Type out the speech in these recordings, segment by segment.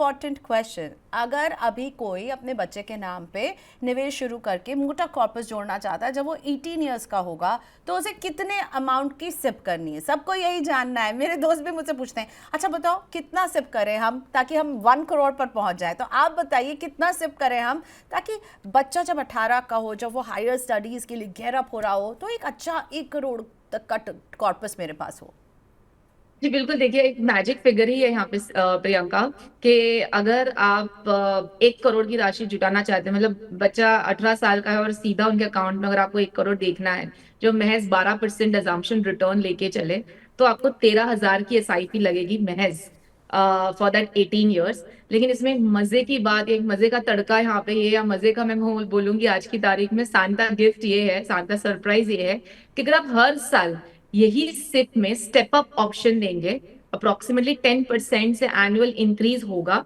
Important question, अगर अभी कोई अपने बच्चे के नाम पे निवेश शुरू करके मोटा कॉर्पस जोड़ना चाहता है, जब वो 18 ईयर्स का होगा तो उसे कितने अमाउंट की सिप करनी है? सबको यही जानना है। मेरे दोस्त भी मुझसे पूछते हैं, अच्छा बताओ कितना सिप करें हम ताकि हम 1 करोड़ पर पहुंच जाए। तो आप बताइए कितना सिप करें हम, ताकि बच्चा जब 18 का हो, जब वो हायर स्टडीज़ के लिए गेयर अप हो रहा हो, तो एक अच्छा 1 करोड़ तक का कॉर्पस मेरे पास हो। जी बिल्कुल, देखिए एक मैजिक फिगर ही है यहाँ पे प्रियंका, कि अगर आप 1 करोड़ की राशि जुटाना चाहते हैं, मतलब बच्चा 18 साल का है और सीधा उनके अकाउंट में अगर आपको 1 करोड़ देखना है, जो महज 12% अजम्पशन रिटर्न लेके चले, तो आपको 13,000 की एसआईपी लगेगी महज फॉर दैट 18 ईयर्स। लेकिन इसमें मजे की बात, एक मजे का तड़का यहाँ पे ये, या मजे का मैं बोलूंगी आज की तारीख में सांता गिफ्ट ये है, सांता सरप्राइज ये है कि अगर आप हर साल यही सिप में स्टेप अप ऑप्शन देंगे, अप्रोक्सीमेटली 10% से एनुअल इंक्रीज होगा,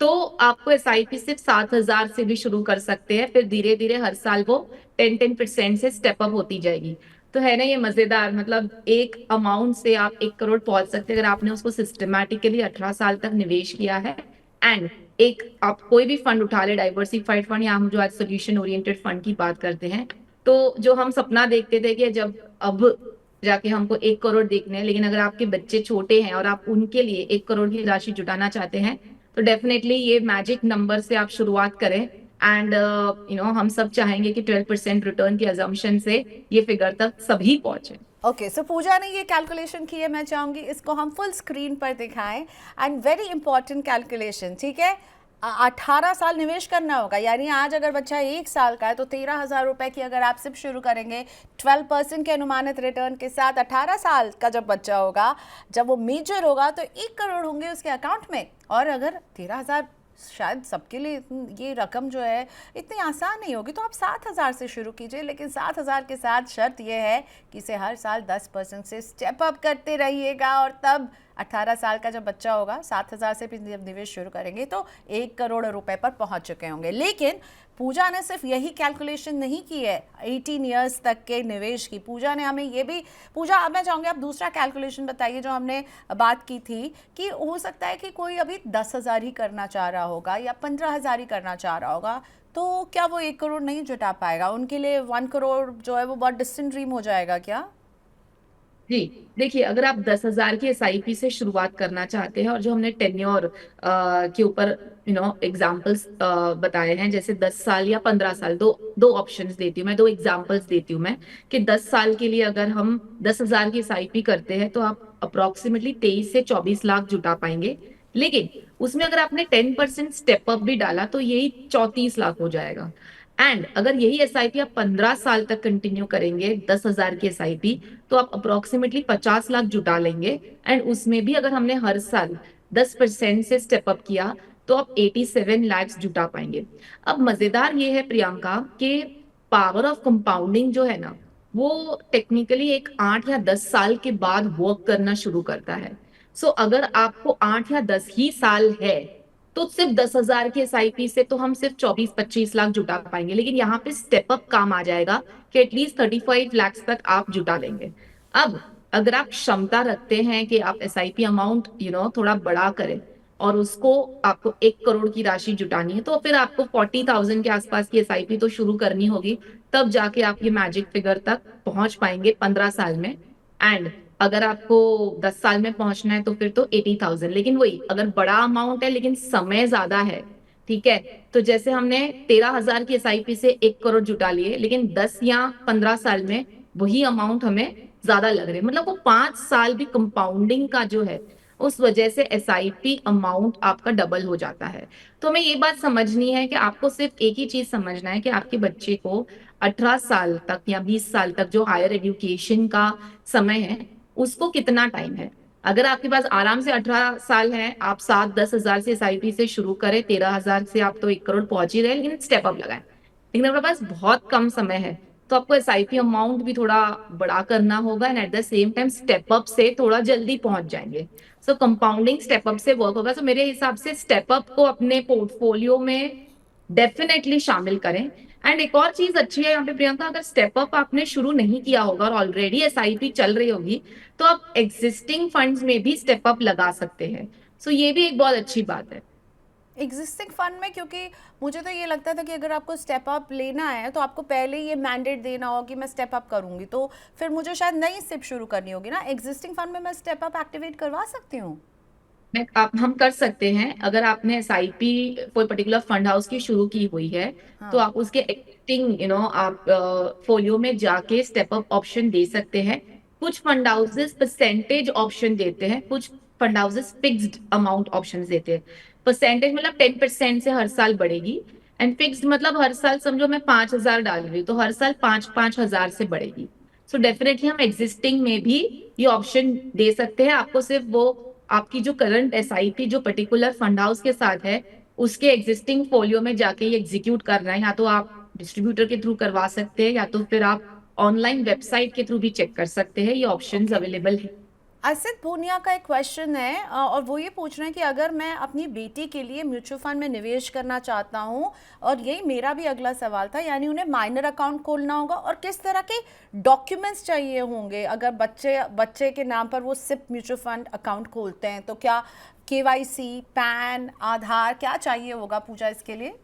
तो आपको एसआईपी सिर्फ 7,000 से भी शुरू कर सकते हैं, फिर धीरे धीरे हर साल वो 10% से स्टेप अप होती जाएगी। तो है ना ये मजेदार, मतलब एक अमाउंट से आप 1 करोड़ पहुंच सकते हैं अगर आपने उसको सिस्टमैटिकली 18 साल तक निवेश किया है। एंड एक आप कोई भी फंड उठा ले, डाइवर्सिफाइड फंड या हम जो आज सोल्यूशन ओरिएंटेड फंड की बात करते हैं, तो जो हम सपना देखते थे कि जब अब जाके हमको 1 करोड़ देखने हैं, लेकिन अगर आपके बच्चे छोटे हैं और आप उनके लिए 1 करोड़ की राशि जुटाना चाहते हैं, तो डेफिनेटली ये मैजिक नंबर से आप शुरुआत करें। एंड हम सब चाहेंगे कि 12% रिटर्न की अजम्पशन से ये फिगर तक सभी पहुंचे। ओके, सो पूजा ने ये कैलकुलेशन की है, मैं चाहूंगी इसको हम फुल स्क्रीन पर दिखाएं। एंड वेरी इंपॉर्टेंट कैलकुलेशन, ठीक है। 18 साल निवेश करना होगा, यानी आज अगर बच्चा 1 साल का है तो 13,000 रुपए की अगर आप सिर्फ शुरू करेंगे 12% के अनुमानित रिटर्न के साथ, 18 साल का जब बच्चा होगा, जब वो मेजर होगा, तो 1 करोड़ होंगे उसके अकाउंट में। और अगर 13,000 शायद सबके लिए ये रकम जो है इतनी आसान नहीं होगी, तो आप 7,000 से शुरू कीजिए। लेकिन 7,000 के साथ शर्त यह है कि इसे हर साल 10% से स्टेप अप करते रहिएगा, और तब 18 साल का जब बच्चा होगा, 7,000 से भी जब निवेश शुरू करेंगे तो 1 करोड़ रुपए पर पहुंच चुके होंगे। लेकिन पूजा ने सिर्फ यही कैलकुलेशन नहीं की है 18 ईयर्स तक के निवेश की। पूजा ने हमें ये भी, पूजा अब मैं चाहूँगी आप दूसरा कैलकुलेशन बताइए जो हमने बात की थी, कि हो सकता है कि कोई अभी 10,000 ही करना चाह रहा होगा या 15,000 ही करना चाह रहा होगा, तो क्या वो 1 करोड़ नहीं जुटा पाएगा? उनके लिए 1 करोड़ जो है वो बहुत डिस्टेंट ड्रीम हो जाएगा क्या? जी देखिए, अगर आप 10,000 की एसआईपी से शुरुआत करना चाहते हैं, और जो हमने टेन्योर के ऊपर एग्जांपल्स बताए हैं, जैसे 10 साल या 15 साल, दो दो ऑप्शंस देती हूँ मैं, दो एग्जांपल्स देती हूँ मैं, कि 10 साल के लिए अगर हम 10,000 की एसआईपी करते हैं तो आप अप्रोक्सीमेटली 23 से 24 लाख जुटा पाएंगे। लेकिन उसमें अगर आपने 10% स्टेप अप भी डाला तो यही 34 लाख हो जाएगा। एंड अगर यही एसआईपी आप 15 साल तक कंटिन्यू करेंगे, 10,000 की एसआईपी, तो आप अप्रोक्सीमेटली 50 लाख जुटा लेंगे। एंड उसमें भी अगर हमने हर साल 10% से स्टेप अप किया, तो आप 87 लैक्स जुटा पाएंगे। अब मजेदार ये है प्रियंका, कि पावर ऑफ कंपाउंडिंग जो है ना, वो टेक्निकली एक 8 या 10 साल के बाद वर्क करना शुरू करता है। सो अगर आपको 8 या 10 ही साल है, तो सिर्फ 10,000 की एसआईपी से तो हम सिर्फ 24-25 लाख जुटा पाएंगे, लेकिन यहाँ पे स्टेप अप काम आ जाएगा कि एटलीस्ट 35 लैक्स तक आप जुटा लेंगे। अब अगर आप क्षमता रखते हैं कि आप एसआईपी अमाउंट थोड़ा बड़ा करें, और उसको आपको 1 करोड़ की राशि जुटानी है, तो फिर आपको 40,000 के आसपास की एसआईपी तो शुरू करनी होगी, तब जाके आप ये मैजिक फिगर तक पहुंच पाएंगे 15 साल में। एंड अगर आपको 10 साल में पहुंचना है तो फिर तो 80,000। लेकिन वही, अगर बड़ा अमाउंट है लेकिन समय ज्यादा है, ठीक है, तो जैसे हमने 13,000 की एसआईपी से 1 करोड़ जुटा लिए, लेकिन 10 या 15 साल में वही अमाउंट हमें ज्यादा लग रहे हैं, मतलब वो 5 साल भी कंपाउंडिंग का जो है, उस वजह से एसआईपी अमाउंट आपका डबल हो जाता है। तो हमें ये बात समझनी है कि आपको सिर्फ एक ही चीज समझना है कि आपके बच्चे को 18 साल तक या 20 साल तक जो हायर एजुकेशन का समय है, उसको कितना टाइम है। अगर आपके पास आराम से 18 साल है, आप 7-10 हजार से एसआईपी से शुरू करें, 13,000 से आप तो 1 करोड़ पहुंच ही रहे, लेकिन स्टेप अप लगाएं। लेकिन आपके पास बहुत कम समय है, तो आपको एसआईपी अमाउंट भी थोड़ा बड़ा करना होगा, and at the same time step up से थोड़ा जल्दी पहुंच जाएंगे। सो कंपाउंडिंग स्टेप अप से वर्क होगा। सो मेरे हिसाब से स्टेप अप को अपने पोर्टफोलियो में डेफिनेटली शामिल करें। एंड एक और चीज अच्छी है यहाँ पे प्रियंका, अगर स्टेप अप आपने शुरू नहीं किया होगा और ऑलरेडी एसआईपी चल रही होगी, तो आप एग्जिस्टिंग फंड्स में भी स्टेप अप लगा सकते हैं। सो ये भी एक बहुत अच्छी बात है। एग्जिस्टिंग फंड में, क्योंकि मुझे तो ये लगता था कि अगर आपको स्टेप अप लेना है तो आपको पहले ये मैंडेट देना होगा कि मैं स्टेप अप करूंगी, तो फिर मुझे शायद नई सिप शुरू करनी होगी ना। एग्जिस्टिंग फंड में मैं स्टेप अप एक्टिवेट करवा सकती हूँ? मैं आप हम कर सकते हैं, अगर आपने एसआईपी कोई पर्टिकुलर फंड हाउस की शुरू की हुई है तो हाँ। आप उसके एक्टिंग आप फोलियो में जाके स्टेप अप ऑप्शन दे सकते हैं। कुछ फंड हाउसेस परसेंटेज ऑप्शन देते हैं, कुछ fund houses fixed amount option देते हैं। परसेंटेज मतलब 10% से हर साल बढ़ेगी, एंड फिक्स्ड मतलब हर साल समझो मैं 5,000 डाल रही हूँ तो हर साल 5,000 से बढ़ेगी। सो डेफिनेटली हम एग्जिस्टिंग में भी ये ऑप्शन दे सकते हैं आपको। सिर्फ वो आपकी जो करंट एसआईपी जो पर्टिकुलर फंड हाउस के साथ है उसके एग्जिस्टिंग फोलियो में जाके ये एग्जीक्यूट करना है, या तो आप डिस्ट्रीब्यूटर के थ्रू करवा सकते हैं या तो फिर आप ऑनलाइन वेबसाइट के थ्रू भी चेक कर सकते हैं, ये ऑप्शंस ओके। अवेलेबल है। असित भूनिया का एक क्वेश्चन है, और वो ये पूछ रहे हैं कि अगर मैं अपनी बेटी के लिए म्यूचुअल फंड में निवेश करना चाहता हूँ, और यही मेरा भी अगला सवाल था, यानी उन्हें माइनर अकाउंट खोलना होगा और किस तरह के डॉक्यूमेंट्स चाहिए होंगे अगर बच्चे बच्चे के नाम पर वो सिप म्यूचुअल फंड अकाउंट खोलते हैं, तो क्या केवाईसी, पैन, आधार क्या चाहिए होगा पूजा इसके लिए?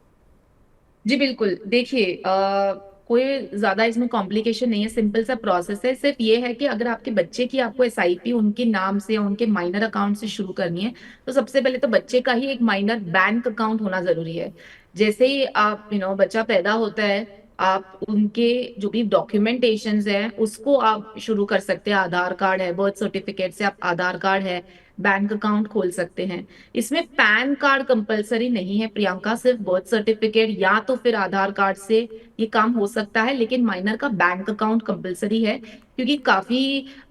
जी बिल्कुल, देखिए कोई ज्यादा इसमें कॉम्प्लिकेशन नहीं है, सिंपल सा प्रोसेस है। सिर्फ ये है कि अगर आपके बच्चे की आपको एसआईपी उनके नाम से या उनके माइनर अकाउंट से शुरू करनी है तो सबसे पहले तो बच्चे का ही एक माइनर बैंक अकाउंट होना जरूरी है। जैसे ही आप बच्चा पैदा होता है, आप उनके जो भी डॉक्यूमेंटेशन है उसको आप शुरू कर सकते हैं। आधार कार्ड है, बर्थ सर्टिफिकेट से आप आधार कार्ड है, बैंक अकाउंट खोल सकते हैं। इसमें पैन कार्ड कंपलसरी नहीं है प्रियंका, सिर्फ बर्थ सर्टिफिकेट या तो फिर आधार कार्ड से ये काम हो सकता है, लेकिन माइनर का बैंक अकाउंट कंपलसरी है क्योंकि काफी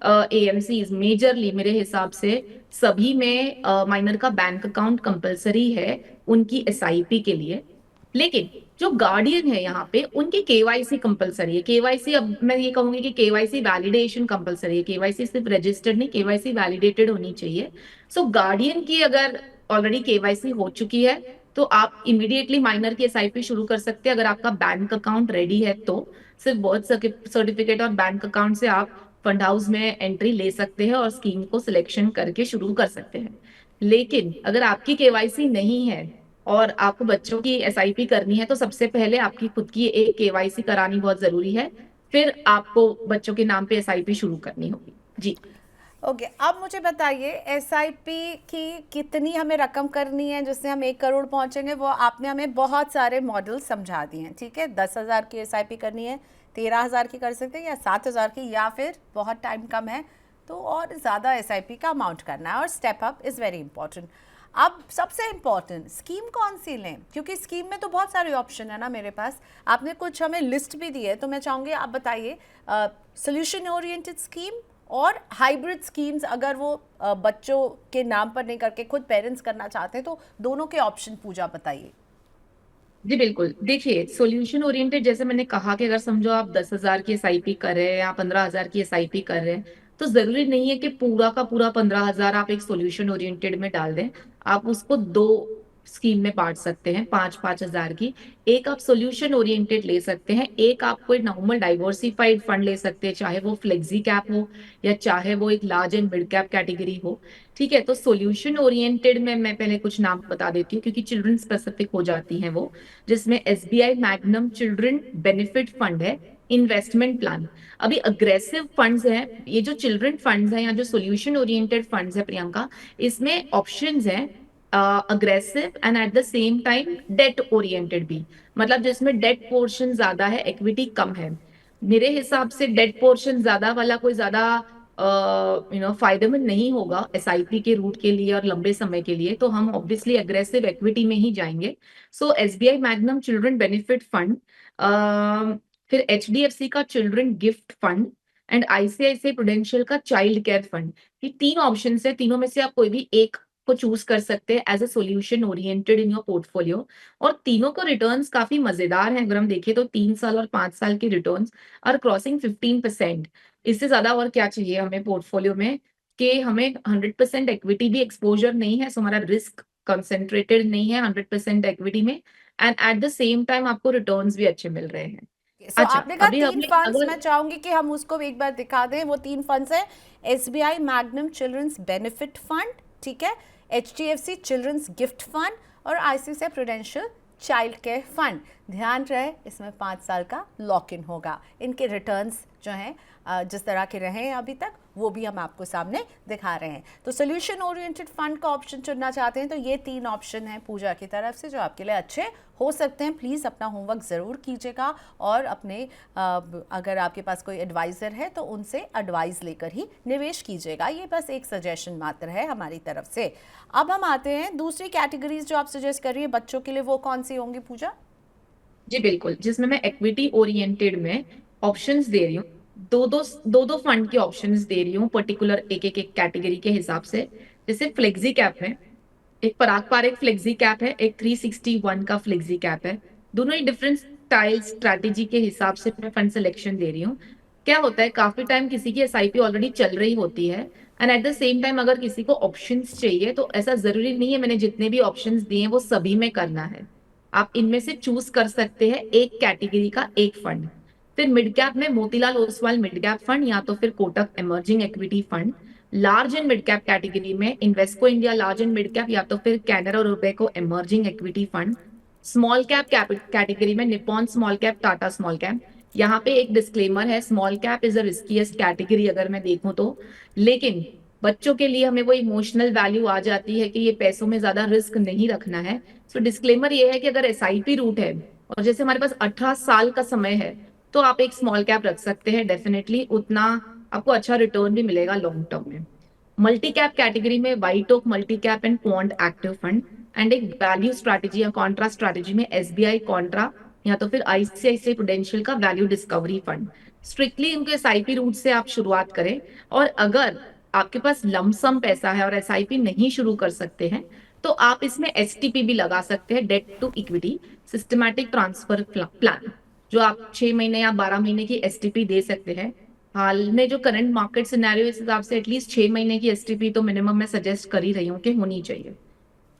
एएमसीज मेजरली मेरे हिसाब से सभी में माइनर का बैंक अकाउंट कंपलसरी है उनकी एसआईपी के लिए। लेकिन जो गार्डियन है यहाँ पे उनकी केवाईसी कंपलसरी है। केवाईसी, अब मैं ये कहूंगी कि केवाईसी वैलिडेशन कंपलसरी है, केवाईसी सिर्फ रजिस्टर्ड नहीं, केवाईसी वैलिडेटेड होनी चाहिए। सो गार्डियन की अगर ऑलरेडी केवाईसी हो चुकी है तो आप इमीडिएटली माइनर की एसआईपी शुरू कर सकते हैं। अगर आपका बैंक अकाउंट रेडी है तो सिर्फ बर्थ सर्टिफिकेट और बैंक अकाउंट से आप फंड हाउस में एंट्री ले सकते हैं और स्कीम को सिलेक्शन करके शुरू कर सकते हैं। लेकिन अगर आपकी केवाईसी नहीं है और आपको बच्चों की एसआईपी करनी है तो सबसे पहले आपकी खुद की एक केवाईसी करानी बहुत जरूरी है, फिर आपको बच्चों के नाम पे एसआईपी शुरू करनी होगी। जी ओके, अब मुझे बताइए एसआईपी की कितनी हमें रकम करनी है जिससे हम 1 करोड़ पहुंचेंगे? वो आपने हमें बहुत सारे मॉडल समझा दिए हैं, ठीक है। 10,000 की एसआईपी करनी है, 13,000 की कर सकते हैं, या 7,000 की, या फिर बहुत टाइम कम है तो और ज़्यादा एसआईपी का अमाउंट करना है, और step up is very important. अब सबसे इम्पॉर्टेंट स्कीम कौन सी लें, क्योंकि स्कीम में तो बहुत सारे ऑप्शन है ना मेरे पास। आपने कुछ हमें लिस्ट भी दी है, तो मैं चाहूँगी आप बताइए सोल्यूशन ओरिएंटेड स्कीम और हाइब्रिड स्कीम्स, अगर वो बच्चों के नाम पर नहीं करके खुद पेरेंट्स करना चाहते हैं, तो दोनों के ऑप्शन पूजा बताइए। जी बिल्कुल, देखिए सॉल्यूशन ओरिएंटेड जैसे मैंने कहा कि अगर समझो आप 10,000 की एसआईपी कर रहे हैं या 15,000 की एसआईपी कर रहे हैं तो जरूरी नहीं है कि पूरा का पूरा 15,000 आप एक सॉल्यूशन ओरिएंटेड में डाल दें। आप उसको दो स्कीम में बांट सकते हैं, 5-5 हजार की। एक आप सॉल्यूशन ओरिएंटेड ले सकते हैं, एक आप कोई नॉर्मल डाइवर्सिफाइड फंड ले सकते हैं, चाहे वो फ्लेक्सी कैप हो या चाहे वो एक large and mid cap category हो। ठीक है, तो सॉल्यूशन ओरिएंटेड में मैं पहले कुछ नाम बता देती हूँ क्योंकि चिल्ड्रन स्पेसिफिक हो जाती हैं वो, जिसमें SBI Magnum children benefit fund है, इन्वेस्टमेंट प्लान। अभी अग्रेसिव फंड्स हैं, ये जो चिल्ड्रन फंड्स हैं या जो सॉल्यूशन ओरिएंटेड फंड्स है प्रियंका, इसमें ऑप्शंस हैं aggressive and at the same time date oriented भी, मतलब जिसमें डेट पोर्शन ज्यादा है, इक्विटी कम है। मेरे हिसाब से डेट पोर्शन ज्यादा वाला कोई ज्यादा फायदेमंद नहीं होगा एसआईपी के रूट के लिए और लंबे समय के लिए, तो हम ऑब्वियसली एग्रेसिव इक्विटी में ही जाएंगे। So SBI Magnum children benefit fund, फिर एचडीएफसी का children gift fund and ICICI Prudential का चाइल्ड केयर फंड। ये तीन ऑप्शन है, तीनों में से आप कोई भी एक को चूज कर सकते हैं as a solution oriented in your portfolio. और तीनों को रिटर्न्स काफी मजेदार हैं, अगर हम देखें तो 3 साल और 5 साल के रिटर्न्स आर क्रॉसिंग 15%। इससे ज्यादा और क्या चाहिए हमें पोर्टफोलियो में, कि हमें 100% इक्विटी भी एक्सपोजर नहीं है, सो हमारा रिस्क कंसेंट्रेटेड नहीं है 100% इक्विटी में, and at the same time आपको रिटर्न्स भी अच्छे मिल रहे हैं। सो अच्छा, आपने कहा अभी तीन हमने फंड्स, अगर मैं चाहूंगी कि हम उसको एक बार दिखा दें। वो तीन फंड्स हैं SBI magnum children's benefit fund, ठीक है, एचडीएफसी चिल्ड्रंस गिफ्ट फंड, और ICICI prudential child care fund. ध्यान रहे इसमें 5 साल का लॉक इन होगा। इनके रिटर्न्स जो हैं जिस तरह के रहे हैं अभी तक वो भी हम आपको सामने दिखा रहे हैं। तो सोल्यूशन ओरिएंटेड फंड का ऑप्शन चुनना चाहते हैं तो ये 3 ऑप्शन हैं पूजा की तरफ से जो आपके लिए अच्छे हो सकते हैं। प्लीज़ अपना होमवर्क ज़रूर कीजिएगा और अपने अगर आपके पास कोई एडवाइज़र है तो उनसे एडवाइस लेकर ही निवेश कीजिएगा। ये बस एक सजेशन मात्र है हमारी तरफ से। अब हम आते हैं दूसरी कैटेगरीज जो आप सजेस्ट कर रही है बच्चों के लिए, वो कौन सी होंगी पूजा? जी बिल्कुल, जिसमें मैं इक्विटी ओरिएंटेड में ऑप्शंस दे रही हूँ, दो फंड के ऑप्शंस दे रही हूँ पर्टिकुलर एक कैटेगरी के हिसाब से। जैसे फ्लेक्सी कैप में एक पराग पार फ्लेक्सी कैप है, एक 361 का फ्लेक्सी कैप है। दोनों ही डिफरेंट स्टाइल स्ट्रैटेजी के हिसाब से मैं फंड सिलेक्शन दे रही हूँ। क्या होता है, काफी टाइम किसी की एसआईपी ऑलरेडी चल रही होती है and at the same time अगर किसी को ऑप्शंस चाहिए तो ऐसा जरूरी नहीं है मैंने जितने भी ऑप्शंस दिए हैं वो सभी में करना है। आप इनमें से चूज कर सकते हैं एक कैटेगरी का एक फंड। फिर मिड कैप में Motilal Oswal mid cap fund या तो फिर Kotak emerging equity fund. Large and mid cap category में Invesco India large and mid cap या तो फिर Canara Robeco emerging equity fund. Small cap category में Nippon small cap Tata small cap. यहाँ पे एक डिस्क्लेमर है, small cap is a riskiest category अगर मैं देखूं तो, लेकिन बच्चों के लिए हमें वो इमोशनल वैल्यू आ जाती है कि ये पैसों में ज्यादा रिस्क नहीं रखना है। सो डिस्क्लेमर ये है कि अगर एसआईपी रूट है और जैसे हमारे पास 18 साल का समय है तो आप एक स्मॉल कैप रख सकते हैं, डेफिनेटली उतना आपको अच्छा रिटर्न भी मिलेगा लॉन्ग टर्म में। मल्टी कैप कैटेगरी में white oak multi cap and quant active fund and एक वैल्यू स्ट्रैटेजी या कॉन्ट्रा स्ट्रैटेजी में एसबीआई कॉन्ट्रा या तो फिर आईसीआईसीआई प्रूडेंशियल का वैल्यू डिस्कवरी फंड। स्ट्रिक्टली इनके एसआईपी रूट से आप शुरुआत करें और अगर आपके पास लमसम पैसा है और एसआईपी नहीं शुरू कर सकते हैं तो आप इसमें एसटीपी भी लगा सकते हैं, debt to equity systematic transfer plan, जो आप 6 महीने या 12 महीने की एसटीपी दे सकते हैं। हाल में जो करंट मार्केट सिनेरियो इस हिसाब से एटलीस्ट 6 महीने की एसटीपी तो मिनिमम मैं सजेस्ट कर ही रही हूँ कि होनी चाहिए।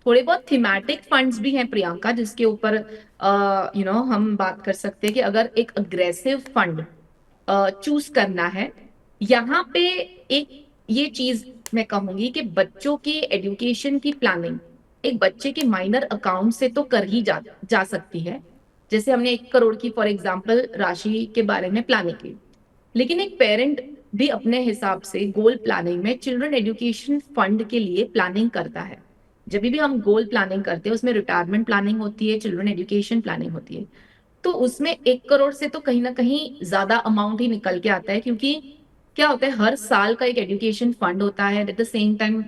थोड़े बहुत थीमेटिक फंड्स भी हैं प्रियंका जिसके ऊपर हम बात कर सकते हैं कि अगर एक अग्रेसिव फंड चूज करना है, यहाँ पे एक ये चीज मैं कहूंगी कि बच्चों की एजुकेशन की प्लानिंग एक बच्चे के माइनर अकाउंट से तो कर ही जा सकती है। जैसे हमने 1 करोड़ की फॉर एग्जाम्पल राशि के बारे में प्लानिंग की, लेकिन एक पेरेंट भी अपने हिसाब से गोल प्लानिंग में चिल्ड्रन एजुकेशन फंड के लिए प्लानिंग करता है। जब भी हम गोल प्लानिंग करते हैं उसमें रिटायरमेंट प्लानिंग होती है, चिल्ड्रन एजुकेशन प्लानिंग होती है, तो उसमें 1 करोड़ से तो कहीं ना कहीं ज्यादा अमाउंट ही निकल के आता है, क्योंकि क्या होता है हर साल का एक एजुकेशन फंड होता है। एट द सेम टाइम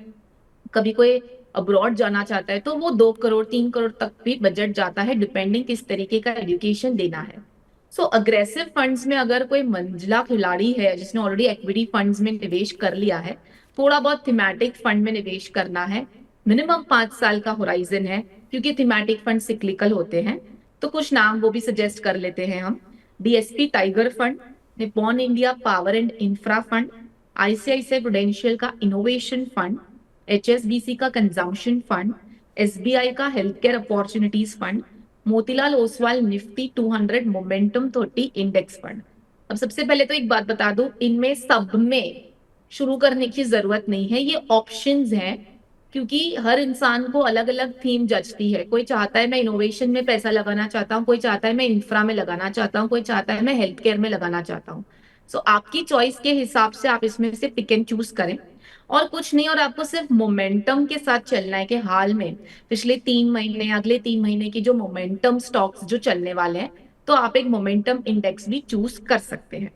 कभी कोई अब्रॉड जाना चाहता है तो वो 2 करोड़ 3 करोड़ तक भी बजट जाता है, डिपेंडिंग किस तरीके का एजुकेशन देना है। सो अग्रेसिव फंड्स में अगर कोई मंजिला खिलाड़ी है जिसने ऑलरेडी इक्विटी फंड्स में निवेश कर लिया है, थोड़ा बहुत थीमेटिक फंड में निवेश करना है, मिनिमम 5 साल का होराइजन है क्योंकि थीमेटिक फंड सिक्लिकल होते हैं, तो कुछ नाम वो भी सजेस्ट कर लेते हैं हम। DSP tiger fund, Nippon India power and infra fund, ICICI prudential का इनोवेशन फंड, एचएसबीसी का कंजम्पशन फंड, एसबीआई का health care opportunities fund, Motilal Oswal Nifty 200 momentum 30 index fund. अब सबसे पहले तो एक बात बता दूं, इनमें सब में शुरू करने की जरूरत नहीं है, ये ऑप्शंस हैं क्योंकि हर इंसान को अलग अलग थीम जचती है। कोई चाहता है मैं इनोवेशन में पैसा लगाना चाहता हूँ, कोई चाहता है मैं इंफ्रा में लगाना चाहता हूँ, कोई चाहता है मैं हेल्थ केयर में लगाना चाहता हूँ। सो आपकी चॉइस के हिसाब से आप इसमें से पिक एंड चूज करें और कुछ नहीं, और आपको सिर्फ मोमेंटम के साथ चलना है कि हाल में पिछले 3 महीने अगले 3 महीने की जो मोमेंटम स्टॉक्स जो चलने वाले हैं, तो आप एक मोमेंटम इंडेक्स भी चूज कर सकते हैं।